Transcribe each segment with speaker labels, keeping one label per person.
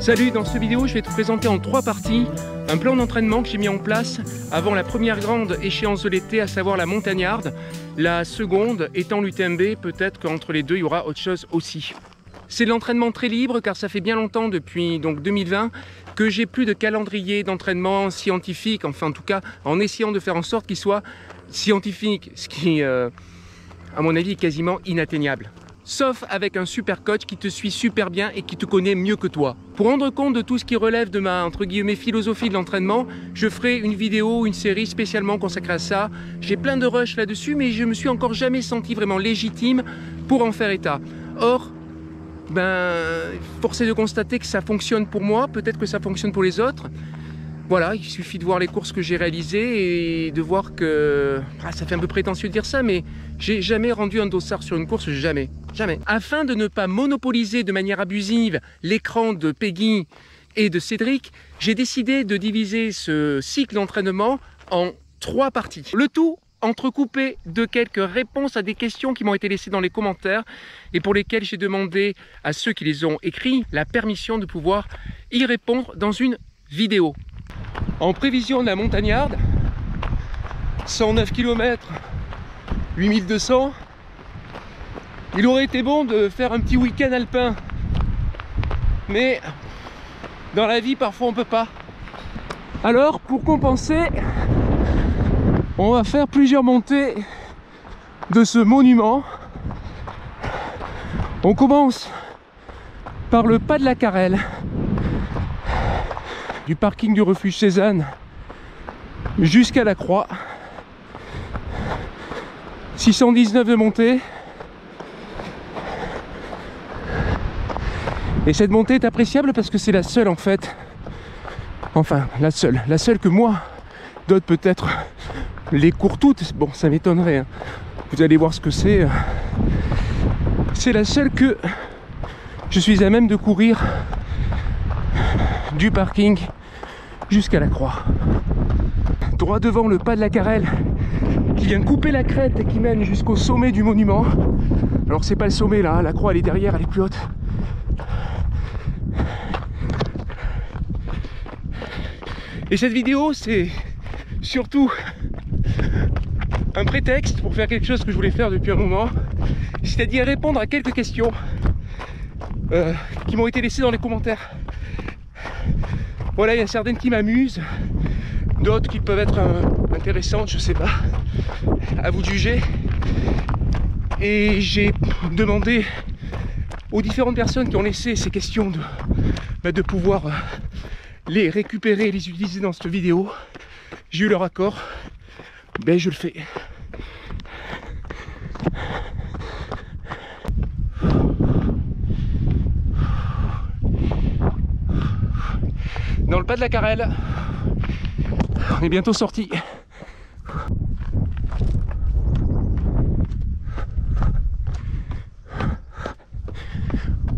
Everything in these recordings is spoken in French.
Speaker 1: Salut, dans cette vidéo je vais te présenter en 3 parties un plan d'entraînement que j'ai mis en place avant la première grande échéance de l'été, à savoir la montagnarde. La seconde étant l'UTMB, peut-être qu'entre les deux il y aura autre chose aussi. C'est de l'entraînement très libre car ça fait bien longtemps, depuis donc 2020, que j'ai plus de calendrier d'entraînement scientifique, enfin en tout cas en essayant de faire en sorte qu'il soit scientifique, ce qui à mon avis est quasiment inatteignable. Sauf avec un super coach qui te suit super bien et qui te connaît mieux que toi. Pour rendre compte de tout ce qui relève de ma, entre guillemets, philosophie de l'entraînement, je ferai une vidéo, une série spécialement consacrée à ça. J'ai plein de rushs là-dessus, mais je me suis encore jamais senti vraiment légitime pour en faire état. Or, force est de constater que ça fonctionne pour moi, peut-être que ça fonctionne pour les autres. Voilà, il suffit de voir les courses que j'ai réalisées et de voir que... ça fait un peu prétentieux de dire ça, mais j'ai jamais rendu un dossard sur une course, jamais. Jamais. Afin de ne pas monopoliser de manière abusive l'écran de Peggy et de Cédric, j'ai décidé de diviser ce cycle d'entraînement en 3 parties. Le tout entrecoupé de quelques réponses à des questions qui m'ont été laissées dans les commentaires et pour lesquelles j'ai demandé à ceux qui les ont écrits la permission de pouvoir y répondre dans une vidéo. En prévision de la montagnarde, 109 km, 8200, il aurait été bon de faire un petit week-end alpin. Mais dans la vie, parfois on peut pas. Alors, pour compenser, on va faire plusieurs montées de ce monument. On commence par le pas de la Carrelle, du parking du refuge Cézanne jusqu'à la croix. 619 de montée. Et cette montée est appréciable parce que c'est la seule en fait. Enfin, la seule que moi, d'autres peut-être les courent toutes. Bon, ça m'étonnerait, hein. Vous allez voir ce que c'est. C'est la seule que je suis à même de courir du parking jusqu'à la croix. Droit devant le pas de la Carrelle qui vient couper la crête et qui mène jusqu'au sommet du monument. Alors c'est pas le sommet là, la croix elle est derrière, elle est plus haute. Et cette vidéo c'est surtout un prétexte pour faire quelque chose que je voulais faire depuis un moment, c'est-à-dire répondre à quelques questions qui m'ont été laissées dans les commentaires. Voilà, il y a certaines qui m'amusent, d'autres qui peuvent être intéressantes, je sais pas, à vous de juger. Et j'ai demandé aux différentes personnes qui ont laissé ces questions de pouvoir les récupérer et les utiliser dans cette vidéo. J'ai eu leur accord, je le fais. Dans le pas de la Carrelle, on est bientôt sorti.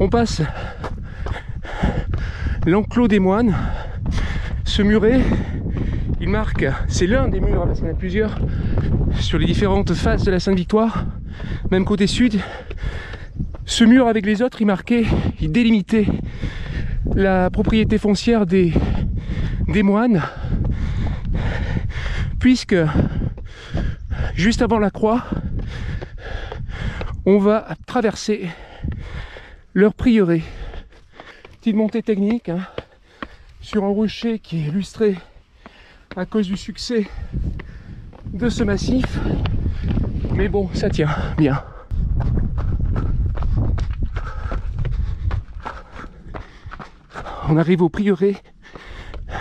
Speaker 1: On passe l'enclos des moines. Ce muret, il marque, c'est l'un des murs, parce qu'il y en a plusieurs, sur les différentes faces de la Sainte-Victoire, même côté sud. Ce mur avec les autres, il délimitait la propriété foncière des moines, puisque juste avant la croix, on va traverser leur prieuré. Petite montée technique, hein, sur un rocher qui est illustré à cause du succès de ce massif, mais bon, ça tient bien. On arrive au prieuré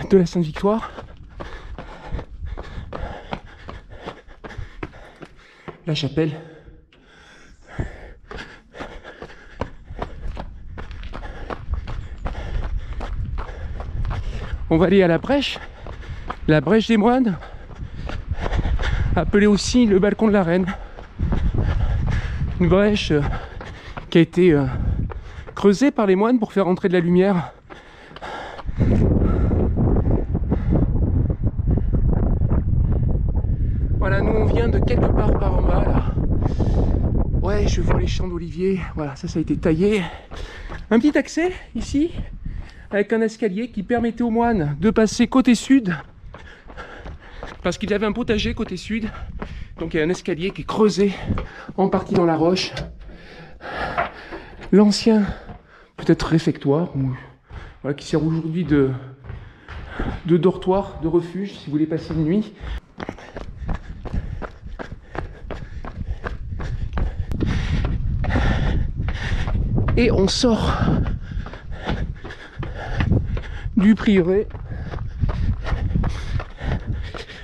Speaker 1: de la Sainte-Victoire. La chapelle. On va aller à la brèche des moines, appelée aussi le balcon de la reine. Une brèche qui a été creusée par les moines pour faire entrer de la lumière. Voilà, nous on vient de quelque part par en bas là. je vois les champs d'olivier. Voilà, ça a été taillé. Un petit accès ici avec un escalier qui permettait aux moines de passer côté sud, parce qu'il y avait un potager côté sud. Donc il y a un escalier qui est creusé en partie dans la roche. L'ancien, peut-être réfectoire, ou, voilà, qui sert aujourd'hui de dortoir, de refuge, si vous voulez passer une nuit. Et on sort du prieuré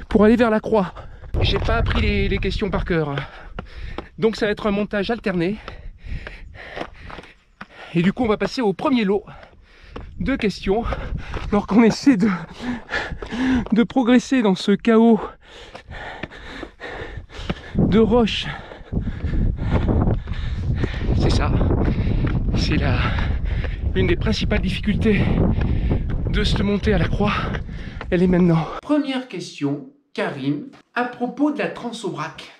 Speaker 1: pour aller vers la croix. J'ai pas appris les questions par cœur, donc ça va être un montage alterné. Et du coup on va passer au premier lot de questions, alors qu'on essaie de progresser dans ce chaos de roches. C'est ça, c'est une des principales difficultés de se monter à la croix. Elle est maintenant. Première question, Karim, à propos de la Transobrak.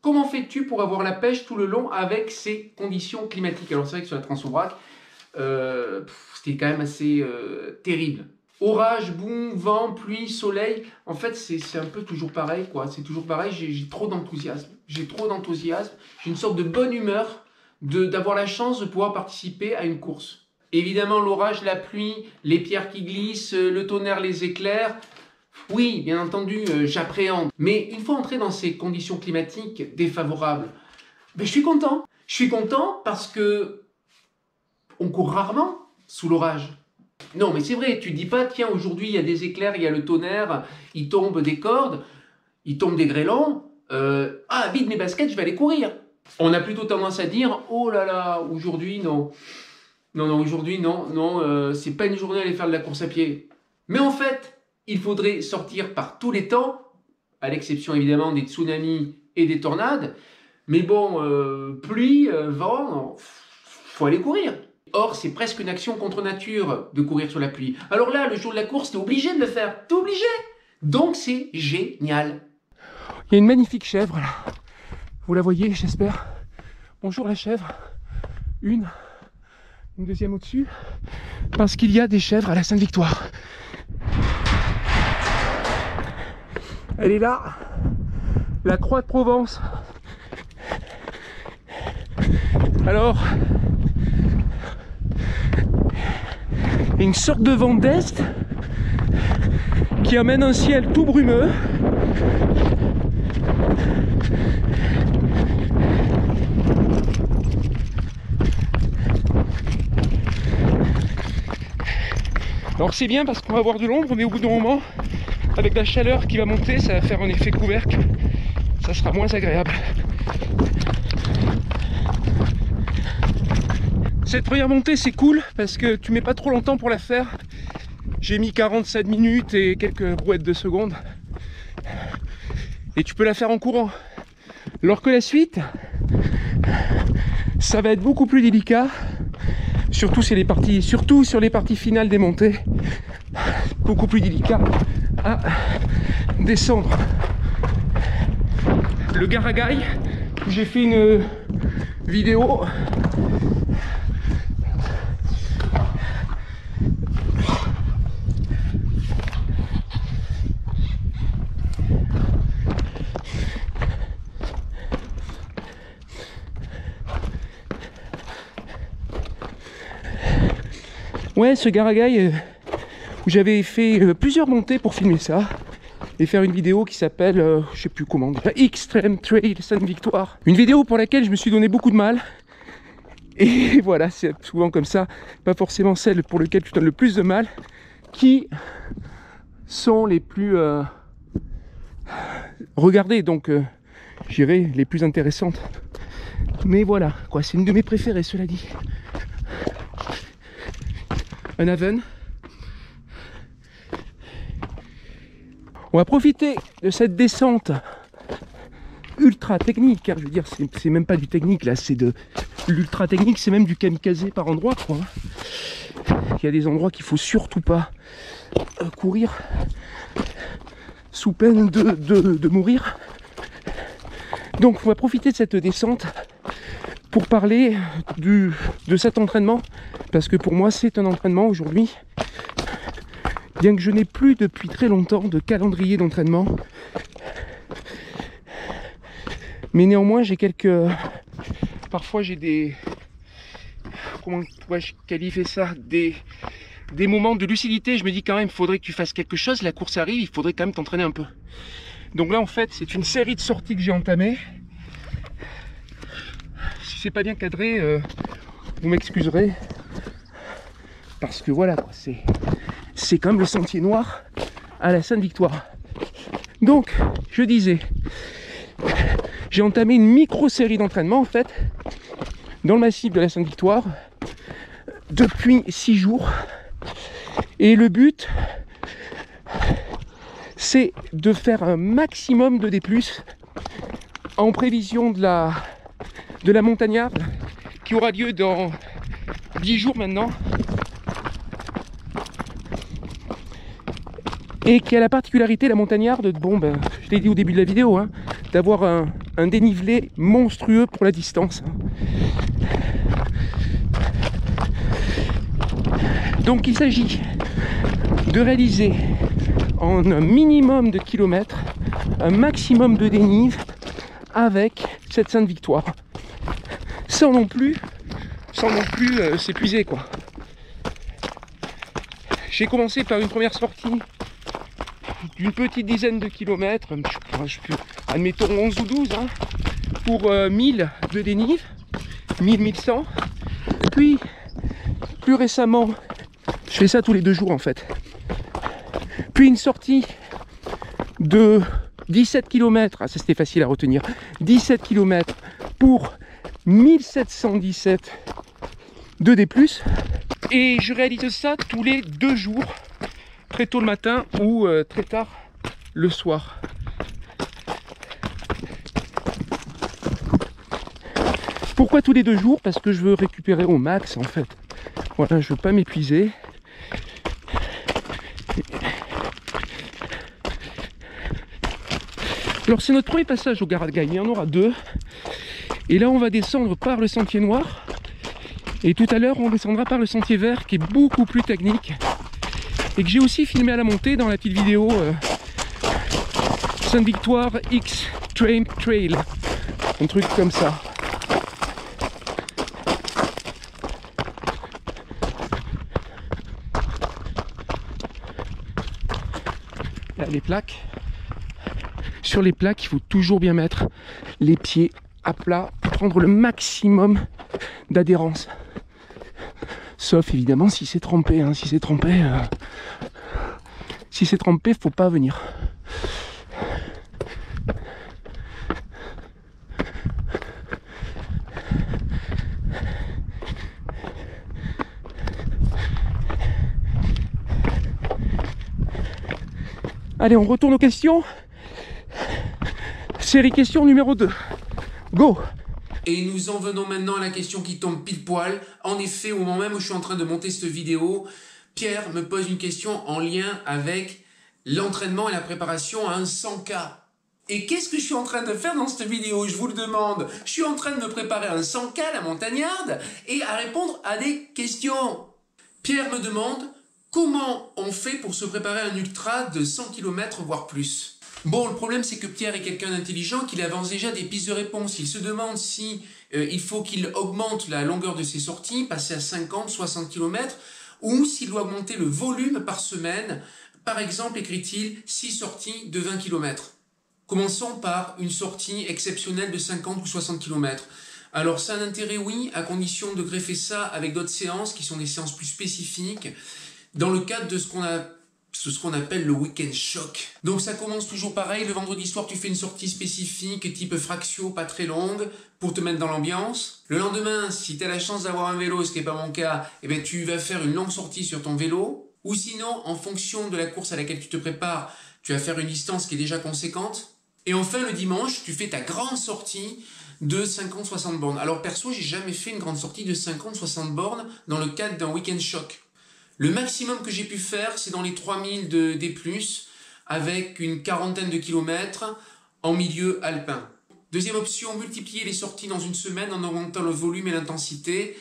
Speaker 1: Comment fais-tu pour avoir la pêche tout le long avec ces conditions climatiques? Alors c'est vrai que sur la Transobrak, c'était quand même assez terrible. Orage, boum, vent, pluie, soleil. En fait, c'est un peu toujours pareil, quoi. C'est toujours pareil, j'ai trop d'enthousiasme. J'ai une sorte de bonne humeur d'avoir la chance de pouvoir participer à une course. Évidemment, l'orage, la pluie, les pierres qui glissent, le tonnerre, les éclairs. Oui, bien entendu, j'appréhende. Mais une fois entré dans ces conditions climatiques défavorables, ben, je suis content. Je suis content parce que on court rarement sous l'orage. Non, mais c'est vrai, tu dis pas, tiens, aujourd'hui, il y a des éclairs, il y a le tonnerre, il tombe des cordes, il tombe des grêlons. Vite mes baskets, je vais aller courir. On a plutôt tendance à dire, oh là là, aujourd'hui, non. Non, aujourd'hui, non, c'est pas une journée à aller faire de la course à pied. Mais en fait, il faudrait sortir par tous les temps, à l'exception évidemment des tsunamis et des tornades. Mais bon, pluie, vent, faut aller courir. Or, c'est presque une action contre nature de courir sur la pluie. Alors là, le jour de la course, t'es obligé de le faire. T'es obligé. Donc c'est génial. Il y a une magnifique chèvre là. Vous la voyez, j'espère. Bonjour la chèvre. Une deuxième au-dessus. Parce qu'il y a des chèvres à la Sainte-Victoire. Elle est là. La Croix de Provence. Alors, une sorte de vent d'est qui amène un ciel tout brumeux. Alors c'est bien parce qu'on va avoir de l'ombre, mais au bout d'un moment, avec la chaleur qui va monter, ça va faire un effet couvercle. Ça sera moins agréable. Cette première montée c'est cool parce que tu mets pas trop longtemps pour la faire. J'ai mis 47 minutes et quelques brouettes de secondes. Et tu peux la faire en courant. Alors que la suite, ça va être beaucoup plus délicat. Surtout sur les parties finales des montées. Beaucoup plus délicat à descendre. Le Garagaï, où j'ai fait une vidéo. Ouais, ce Garagaï où j'avais fait plusieurs montées pour filmer ça et faire une vidéo qui s'appelle, je sais plus comment dire, Extreme Trail Sainte-Victoire. Une vidéo pour laquelle je me suis donné beaucoup de mal. Et voilà, c'est souvent comme ça, pas forcément celle pour laquelle tu donnes le plus de mal, qui sont les plus regardées, donc j'irai les plus intéressantes. Mais voilà, quoi, c'est une de mes préférées, cela dit. Un Haven. On va profiter de cette descente ultra technique, car je veux dire, c'est même pas du technique là, c'est de l'ultra technique, c'est même du kamikaze par endroit, quoi. Il y a des endroits qu'il faut surtout pas courir sous peine de mourir. Donc on va profiter de cette descente pour parler de cet entraînement, parce que pour moi c'est un entraînement aujourd'hui. bien que je n'ai plus depuis très longtemps de calendrier d'entraînement. Mais néanmoins, j'ai quelques... Parfois, j'ai des... Comment pourrais-je qualifier ça? Des moments de lucidité. Je me dis quand même, il faudrait que tu fasses quelque chose. La course arrive, il faudrait quand même t'entraîner un peu. Donc là, en fait, c'est une série de sorties que j'ai entamées. Si c'est pas bien cadré, vous m'excuserez. Parce que voilà, c'est quand même le sentier noir à la Sainte-Victoire. Donc, je disais, j'ai entamé une micro-série d'entraînement, en fait, dans le massif de la Sainte-Victoire, depuis 6 jours. Et le but, c'est de faire un maximum de D+, en prévision de la montagnarde, qui aura lieu dans 10 jours maintenant. Et qui a la particularité, la montagnarde, bon ben, je l'ai dit au début de la vidéo, hein, d'avoir un dénivelé monstrueux pour la distance. Donc il s'agit de réaliser en un minimum de kilomètres un maximum de dénive avec cette Sainte-Victoire, sans non plus s'épuiser, quoi. J'ai commencé par une première sortie d'une petite dizaine de kilomètres, admettons 11 ou 12, hein, pour 1000 de dénive, 1000-1100. Puis, plus récemment, je fais ça tous les 2 jours en fait. Puis une sortie de 17 km, ah, ça c'était facile à retenir, 17 km pour 1717 de D+. Et je réalise ça tous les 2 jours, très tôt le matin ou très tard le soir. Pourquoi tous les 2 jours? Parce que je veux récupérer au max en fait. Voilà, je veux pas m'épuiser. Alors c'est notre premier passage au Garagaï, il y en aura 2. Et là on va descendre par le sentier noir. Et tout à l'heure on descendra par le sentier vert qui est beaucoup plus technique. Et que j'ai aussi filmé à la montée dans la petite vidéo Sainte-Victoire X Trail. Un truc comme ça. Là les plaques. Sur les plaques, il faut toujours bien mettre les pieds à plat pour prendre le maximum d'adhérence. Sauf évidemment si c'est trempé, hein. Si c'est trempé, faut pas venir. Allez, on retourne aux questions. Série question numéro 2. Go!
Speaker 2: Et nous en venons maintenant à la question qui tombe pile poil. En effet, au moment même où je suis en train de monter cette vidéo, Pierre me pose une question en lien avec l'entraînement et la préparation à un 100K. Et qu'est-ce que je suis en train de faire dans cette vidéo? Je vous le demande. Je suis en train de me préparer à un 100K, la montagnarde, et à répondre à des questions. Pierre me demande comment on fait pour se préparer à un ultra de 100 km voire plus. Bon, le problème c'est que Pierre est quelqu'un d'intelligent, qu'il avance déjà des pistes de réponse. Il se demande si il faut qu'il augmente la longueur de ses sorties, passer à 50, 60 km, ou s'il doit augmenter le volume par semaine. Par exemple, écrit-il, 6 sorties de 20 km. Commençons par une sortie exceptionnelle de 50 ou 60 km. Alors, ça a un intérêt, oui, à condition de greffer ça avec d'autres séances qui sont des séances plus spécifiques, dans le cadre de ce qu'on appelle le week-end choc. Donc ça commence toujours pareil, le vendredi soir tu fais une sortie spécifique type fractio, pas très longue, pour te mettre dans l'ambiance. Le lendemain, si tu as la chance d'avoir un vélo, ce qui n'est pas mon cas, eh bien, tu vas faire une longue sortie sur ton vélo. Ou sinon, en fonction de la course à laquelle tu te prépares, tu vas faire une distance qui est déjà conséquente. Et enfin, le dimanche, tu fais ta grande sortie de 50-60 bornes. Alors perso, j'ai jamais fait une grande sortie de 50-60 bornes dans le cadre d'un week-end choc. Le maximum que j'ai pu faire, c'est dans les 3000 de D+, avec une quarantaine de kilomètres en milieu alpin. Deuxième option, multiplier les sorties dans une semaine en augmentant le volume et l'intensité.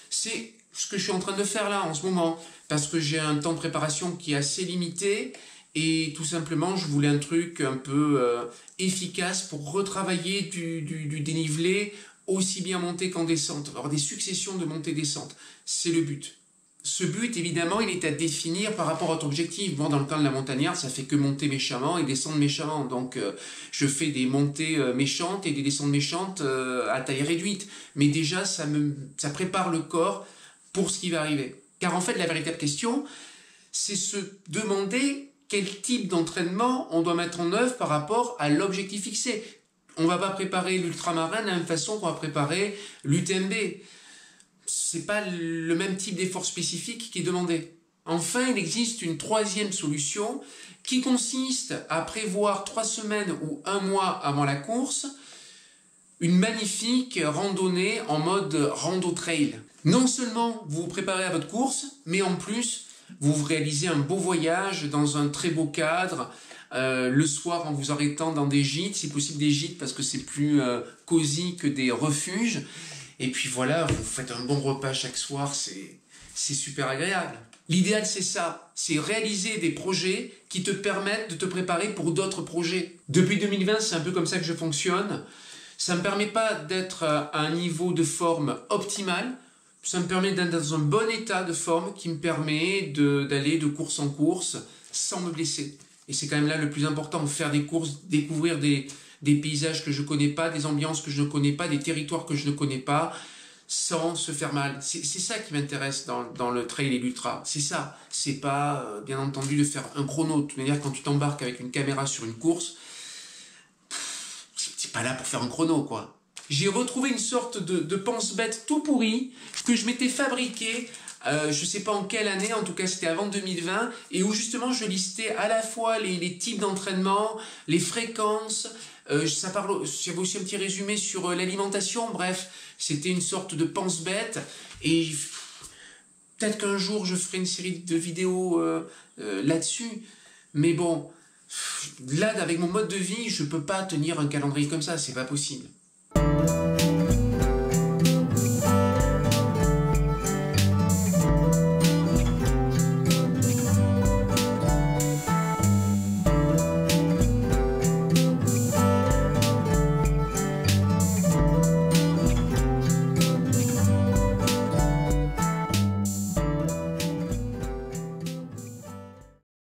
Speaker 2: C'est ce que je suis en train de faire là en ce moment, parce que j'ai un temps de préparation qui est assez limité, et tout simplement je voulais un truc un peu efficace pour retravailler du dénivelé, aussi bien montée qu'en descente, avoir des successions de montées-descentes, c'est le but. Ce but, évidemment, il est à définir par rapport à ton objectif. Moi, dans le cas de la montagnarde, ça fait que monter méchamment et descendre méchamment. Donc, je fais des montées méchantes et des descentes méchantes à taille réduite. Mais déjà, ça prépare le corps pour ce qui va arriver. Car en fait, la véritable question, c'est se demander quel type d'entraînement on doit mettre en œuvre par rapport à l'objectif fixé. On ne va pas préparer l'ultramarin de la même façon qu'on va préparer l'UTMB. C'est pas le même type d'effort spécifique qui est demandé. Enfin, il existe une troisième solution qui consiste à prévoir 3 semaines ou 1 mois avant la course une magnifique randonnée en mode rando-trail. Non seulement vous vous préparez à votre course, mais en plus, vous réalisez un beau voyage dans un très beau cadre, le soir en vous arrêtant dans des gîtes, si possible des gîtes parce que c'est plus cosy que des refuges. Et puis voilà, vous faites un bon repas chaque soir, c'est super agréable. L'idéal, c'est ça, c'est réaliser des projets qui te permettent de te préparer pour d'autres projets. Depuis 2020, c'est un peu comme ça que je fonctionne. Ça ne me permet pas d'être à un niveau de forme optimal, ça me permet d'être dans un bon état de forme qui me permet d'aller de course en course sans me blesser. Et c'est quand même là le plus important, faire des courses, découvrir des paysages que je ne connais pas, des ambiances que je ne connais pas, des territoires que je ne connais pas, sans se faire mal. C'est ça qui m'intéresse dans le trail et l'ultra. C'est ça. C'est pas, bien entendu, de faire un chrono. De toute manière, quand tu t'embarques avec une caméra sur une course, c'est pas là pour faire un chrono, quoi. J'ai retrouvé une sorte de pense-bête tout pourri que je m'étais fabriqué je sais pas en quelle année, en tout cas c'était avant 2020, et où justement je listais à la fois les types d'entraînement, les fréquences, j'avais aussi un petit résumé sur l'alimentation, bref, c'était une sorte de pense-bête, et peut-être qu'un jour je ferai une série de vidéos là-dessus, mais bon, là avec mon mode de vie, je peux pas tenir un calendrier comme ça, c'est pas possible.